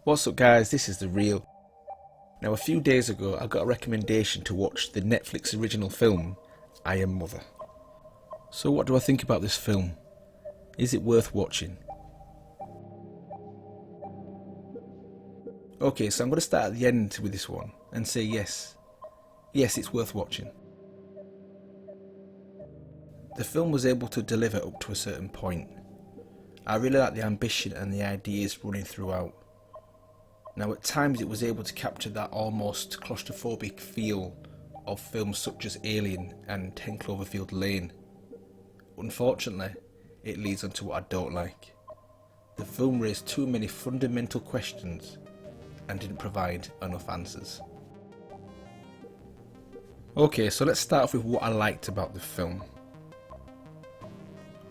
What's up guys, this is The Real. Now a few days ago I got a recommendation to watch the Netflix original film, I Am Mother. So what do I think about this film? Is it worth watching? Okay, so I'm going to start at the end with this one and say yes. Yes, it's worth watching. The film was able to deliver up to a certain point. I really like the ambition and the ideas running throughout. Now at times it was able to capture that almost claustrophobic feel of films such as Alien and 10 Cloverfield Lane. Unfortunately, it leads on to what I don't like. The film raised too many fundamental questions and didn't provide enough answers. Okay, so let's start off with what I liked about the film.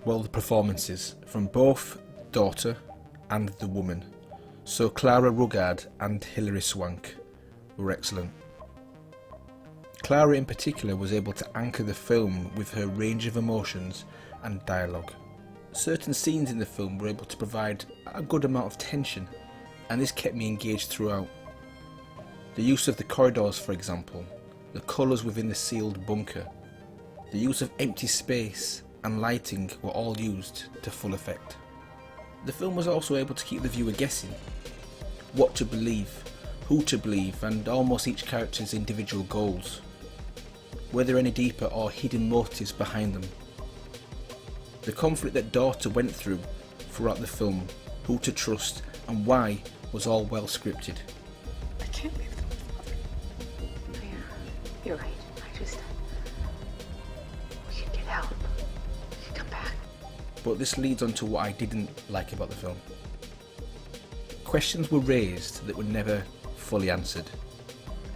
Well, the performances from both daughter and the woman. So Clara Ruggard and Hilary Swank were excellent. Clara in particular was able to anchor the film with her range of emotions and dialogue. Certain scenes in the film were able to provide a good amount of tension, and this kept me engaged throughout. The use of the corridors, for example, the colours within the sealed bunker, the use of empty space and lighting were all used to full effect. The film was also able to keep the viewer guessing what to believe, who to believe, and almost each character's individual goals. Were there any deeper or hidden motives behind them? The conflict that daughter went through throughout the film, who to trust and why, was all well scripted. I can't leave them with mother. No, you're right. We should get help. We should come back. But this leads on to what I didn't like about the film. Questions were raised that were never fully answered.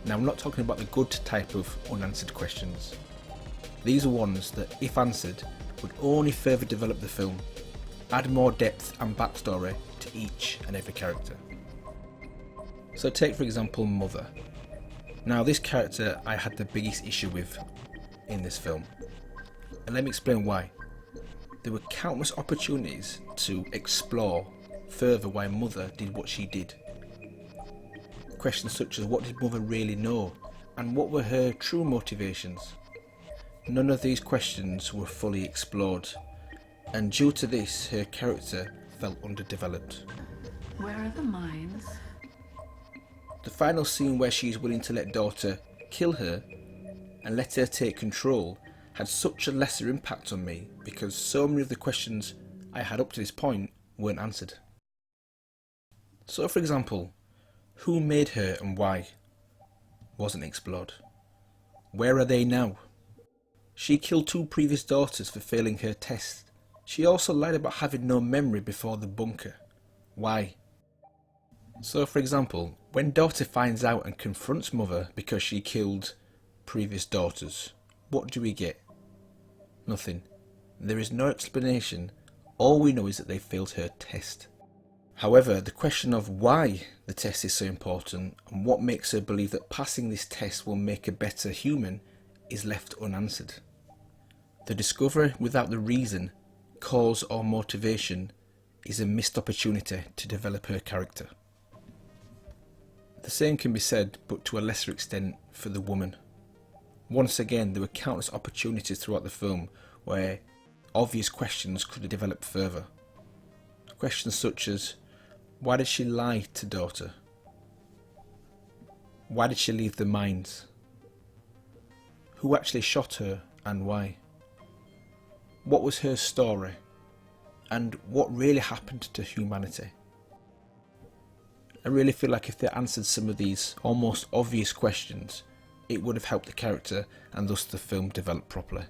Now I'm not talking about the good type of unanswered questions. These are ones that, if answered, would only further develop the film, add more depth and backstory to each and every character. So take for example Mother. Now this character I had the biggest issue with in this film, and let me explain why. There were countless opportunities to explore further why Mother did what she did. Questions such as what did Mother really know, and what were her true motivations? None of these questions were fully explored, and due to this her character felt underdeveloped. Where are the mines? The final scene where she is willing to let daughter kill her and let her take control had such a lesser impact on me because so many of the questions I had up to this point weren't answered. So for example, who made her and why wasn't explored. Where are they now? She killed 2 previous daughters for failing her test. She also lied about having no memory before the bunker. Why? So for example, when daughter finds out and confronts mother because she killed previous daughters, what do we get? Nothing. There is no explanation. All we know is that they failed her test. However, the question of why the test is so important and what makes her believe that passing this test will make a better human is left unanswered. The discovery without the reason, cause or motivation is a missed opportunity to develop her character. The same can be said, but to a lesser extent, for the woman. Once again, there were countless opportunities throughout the film where obvious questions could have developed further. Questions such as, why did she lie to daughter? Why did she leave the mines? Who actually shot her and why? What was her story? And what really happened to humanity? I really feel like if they answered some of these almost obvious questions, it would have helped the character and thus the film develop properly.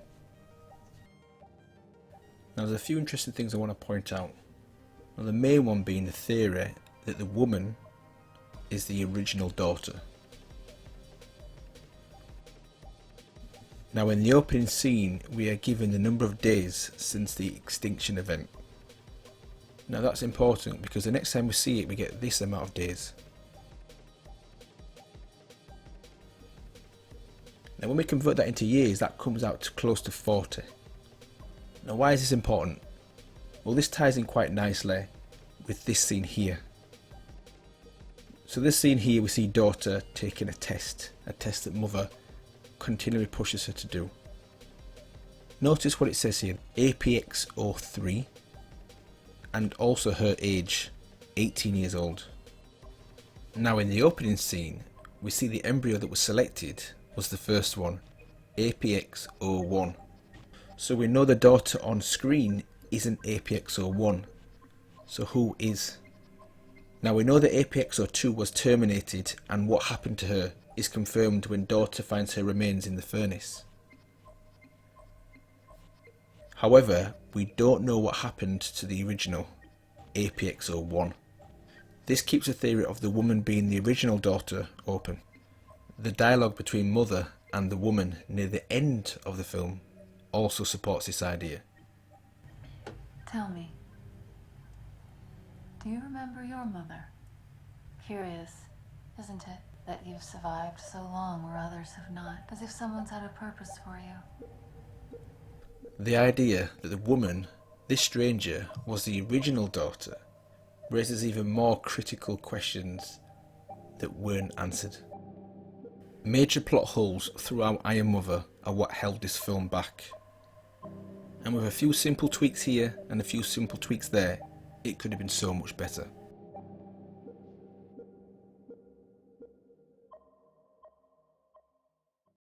Now there's a few interesting things I want to point out. Now, the main one being the theory that the woman is the original daughter. Now in the opening scene we are given the number of days since the extinction event. Now that's important because the next time we see it we get this amount of days. Now when we convert that into years, that comes out to close to 40. Now why is this important? Well, this ties in quite nicely with this scene here. So this scene here, we see daughter taking a test that mother continually pushes her to do. Notice what it says here, APX03, and also her age, 18 years old. Now in the opening scene, we see the embryo that was selected was the first one, APX01. So we know the daughter on screen isn't APX01. So who is? Now we know that APX02 was terminated, and what happened to her is confirmed when daughter finds her remains in the furnace. However, we don't know what happened to the original, APX01. This keeps the theory of the woman being the original daughter open. The dialogue between mother and the woman near the end of the film also supports this idea. Tell me, do you remember your mother? Curious, isn't it, that you've survived so long where others have not, as if someone's had a purpose for you? The idea that the woman, this stranger, was the original daughter raises even more critical questions that weren't answered. Major plot holes throughout I Am Mother are what held this film back. And with a few simple tweaks here and a few simple tweaks there, it could have been so much better.